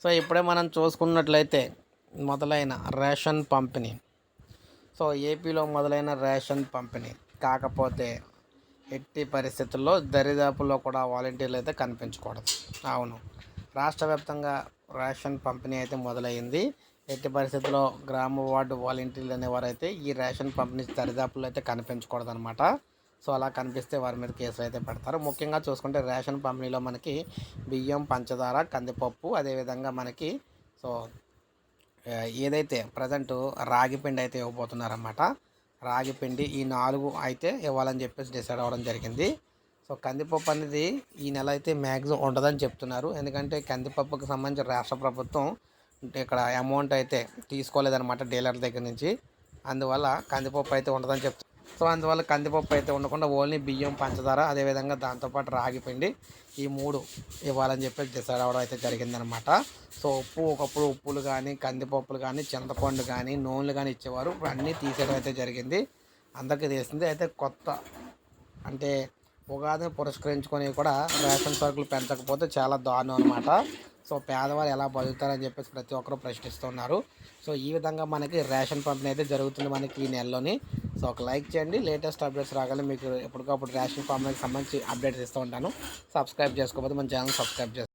So ఇప్పుడే మనం చూసుకున్నట్లయితే మొదలైన రేషన్ పంపిణీ. సో ఏపీలో మొదలైన రేషన్ పంపిణీ కాకపోతే ఎట్టి పరిస్థితుల్లో దరిదాపుల్లో కూడా వాలంటీర్లు అయితే కనిపించకూడదు. అవును, రాష్ట్ర వ్యాప్తంగా రేషన్ పంపిణీ అయితే మొదలైంది. ఎట్టి పరిస్థితుల్లో గ్రామ వార్డు వాలంటీర్లు అనేవారు అయితే ఈ రేషన్ పంపిణీ దరిదాపుల్లో అయితే కనిపించకూడదు అనమాట. సో అలా కనిపిస్తే వారి మీద కేసులు అయితే పెడతారు. ముఖ్యంగా చూసుకుంటే రేషన్ పంపిణీలో మనకి బియ్యం, పంచదార, కందిపప్పు, అదేవిధంగా మనకి సో ఏదైతే ప్రజెంటు రాగి పిండి అయితే ఇవ్వబోతున్నారన్నమాట. రాగి పిండి ఈ 4 అయితే ఇవ్వాలని చెప్పేసి డిసైడ్ అవ్వడం జరిగింది. సో కందిపప్పు అనేది ఈ నెల అయితే మ్యాక్సిమం ఉండదని చెప్తున్నారు. ఎందుకంటే కందిపప్పుకి సంబంధించి రాష్ట్ర ప్రభుత్వం ఇక్కడ అమౌంట్ అయితే తీసుకోలేదన్నమాట డీలర్ దగ్గర నుంచి. అందువల్ల కందిపప్పు అయితే ఉండదని చెప్తున్నారు. సో అందువల్ల కందిపప్పు అయితే ఉండకుండా ఓన్లీ బియ్యం, పంచదార, అదేవిధంగా దాంతోపాటు రాగి పిండి ఈ 3 ఇవ్వాలని చెప్పేసి డిసైడ్ అవ్వడం అయితే జరిగిందనమాట. సో ఒకప్పుడు ఉప్పులు కానీ, కందిపప్పులు కానీ, చింతపండు కానీ, నూనెలు కానీ ఇచ్చేవారు. ఇప్పుడు అన్నీ తీసేయడం అయితే జరిగింది. అందరికీ తెలిసిందే. అయితే కొత్త అంటే ఉగాదిని పురస్కరించుకొని కూడా రేషన్ సరుకులు పెంచకపోతే చాలా దారుణం అనమాట. సో పేదవారు ఎలా బతుకుతారని చెప్పేసి ప్రతి ఒక్కరూ ప్రశ్నిస్తున్నారు. సో ఈ విధంగా మనకి రేషన్ పంపిణీ అయితే జరుగుతుంది మనకి ఈ నెలలోని. సో ఒక లైక్ చేయండి. లేటెస్ట్ అప్డేట్స్ రాగానే మీకు ఎప్పటికప్పుడు రేషన్ పంపిణీకి సంబంధించి అప్డేట్స్ ఇస్తూ ఉంటాను. సబ్స్క్రైబ్ చేసుకోకపోతే మన ఛానల్ సబ్స్క్రైబ్ చేసుకోండి.